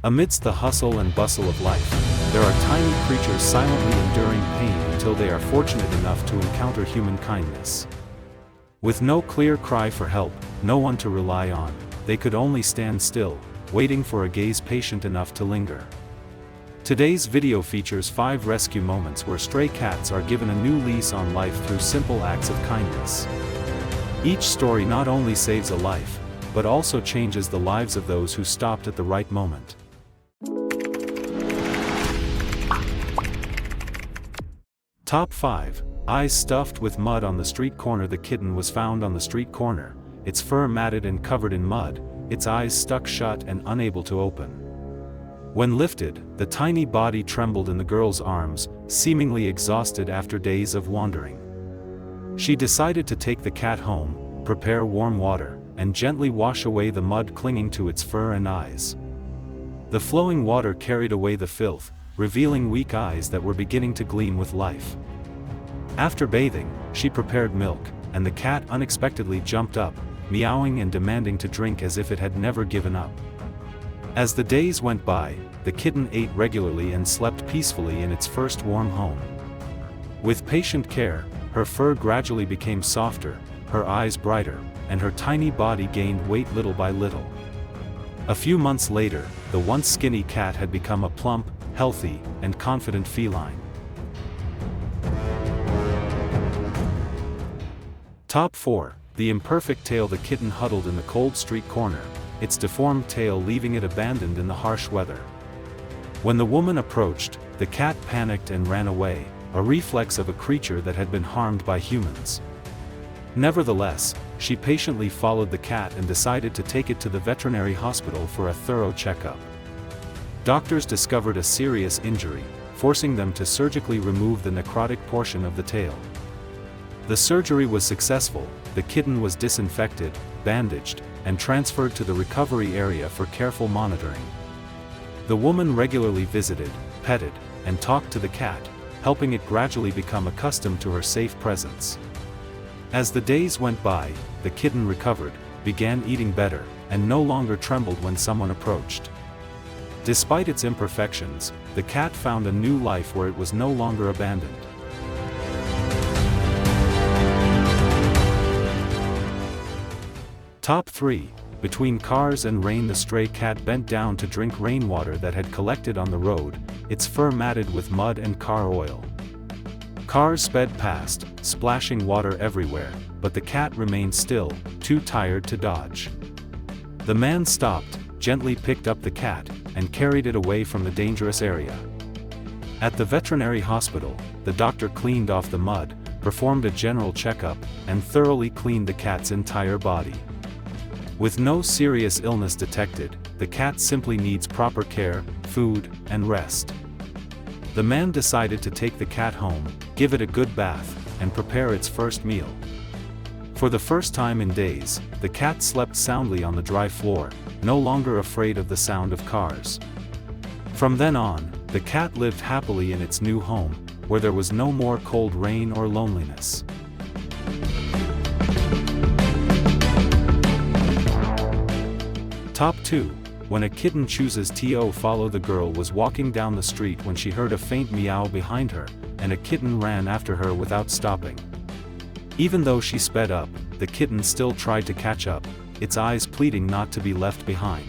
Amidst the hustle and bustle of life, there are tiny creatures silently enduring pain until they are fortunate enough to encounter human kindness. With no clear cry for help, no one to rely on, they could only stand still, waiting for a gaze patient enough to linger. Today's video features 5 rescue moments where stray cats are given a new lease on life through simple acts of kindness. Each story not only saves a life, but also changes the lives of those who stopped at the right moment. Top 5. Eyes stuffed with mud on the street corner. The kitten was found on the street corner, its fur matted and covered in mud, its eyes stuck shut and unable to open. When lifted, the tiny body trembled in the girl's arms, seemingly exhausted after days of wandering. She decided to take the cat home, prepare warm water, and gently wash away the mud clinging to its fur and eyes. The flowing water carried away the filth, revealing weak eyes that were beginning to gleam with life. After bathing, she prepared milk, and the cat unexpectedly jumped up, meowing and demanding to drink as if it had never given up. As the days went by, the kitten ate regularly and slept peacefully in its first warm home. With patient care, her fur gradually became softer, her eyes brighter, and her tiny body gained weight little by little. A few months later, the once skinny cat had become a plump, healthy, and confident feline. Top 4. The imperfect tail. The kitten huddled in the cold street corner, its deformed tail leaving it abandoned in the harsh weather. When the woman approached, the cat panicked and ran away, a reflex of a creature that had been harmed by humans. Nevertheless, she patiently followed the cat and decided to take it to the veterinary hospital for a thorough checkup. Doctors discovered a serious injury, forcing them to surgically remove the necrotic portion of the tail. The surgery was successful, the kitten was disinfected, bandaged, and transferred to the recovery area for careful monitoring. The woman regularly visited, petted, and talked to the cat, helping it gradually become accustomed to her safe presence. As the days went by, the kitten recovered, began eating better, and no longer trembled when someone approached. Despite its imperfections, the cat found a new life where it was no longer abandoned. Top 3. Between cars and rain. The stray cat bent down to drink rainwater that had collected on the road, its fur matted with mud and car oil. Cars sped past, splashing water everywhere, but the cat remained still, too tired to dodge. The man stopped, gently picked up the cat, and carried it away from the dangerous area. At the veterinary hospital, the doctor cleaned off the mud, performed a general checkup, and thoroughly cleaned the cat's entire body. With no serious illness detected, the cat simply needs proper care, food, and rest. The man decided to take the cat home, give it a good bath, and prepare its first meal. For the first time in days, the cat slept soundly on the dry floor, no longer afraid of the sound of cars. From then on, the cat lived happily in its new home, where there was no more cold rain or loneliness. Top 2. When a kitten chooses to follow. The girl was walking down the street when she heard a faint meow behind her, and a kitten ran after her without stopping. Even though she sped up, the kitten still tried to catch up, its eyes pleading not to be left behind.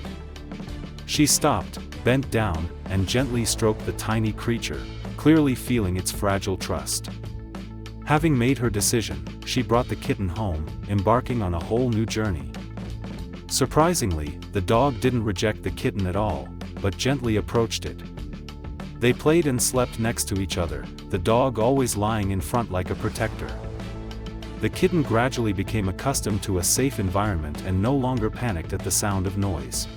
She stopped, bent down, and gently stroked the tiny creature, clearly feeling its fragile trust. Having made her decision, she brought the kitten home, embarking on a whole new journey. Surprisingly, the dog didn't reject the kitten at all, but gently approached it. They played and slept next to each other, the dog always lying in front like a protector. The kitten gradually became accustomed to a safe environment and no longer panicked at the sound of noise.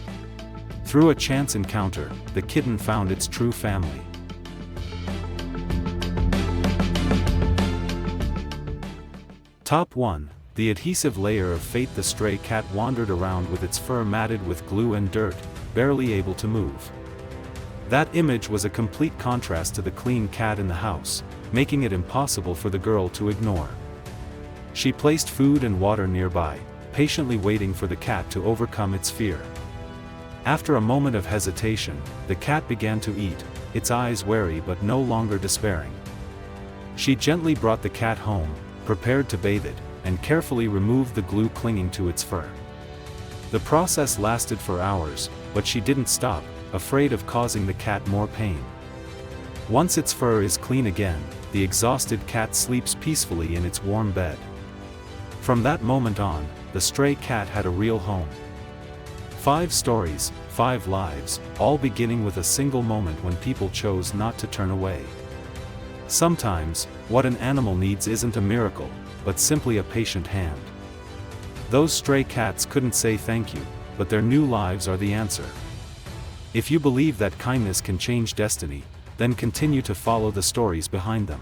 Through a chance encounter, the kitten found its true family. Top 1. The adhesive layer of fate. The stray cat wandered around with its fur matted with glue and dirt, barely able to move. That image was a complete contrast to the clean cat in the house, making it impossible for the girl to ignore. She placed food and water nearby, patiently waiting for the cat to overcome its fear. After a moment of hesitation, the cat began to eat, its eyes wary but no longer despairing. She gently brought the cat home, prepared to bathe it, and carefully removed the glue clinging to its fur. The process lasted for hours, but she didn't stop, afraid of causing the cat more pain. Once its fur is clean again, the exhausted cat sleeps peacefully in its warm bed. From that moment on, the stray cat had a real home. 5 stories, 5 lives, all beginning with a single moment when people chose not to turn away. Sometimes, what an animal needs isn't a miracle, but simply a patient hand. Those stray cats couldn't say thank you, but their new lives are the answer. If you believe that kindness can change destiny, then continue to follow the stories behind them.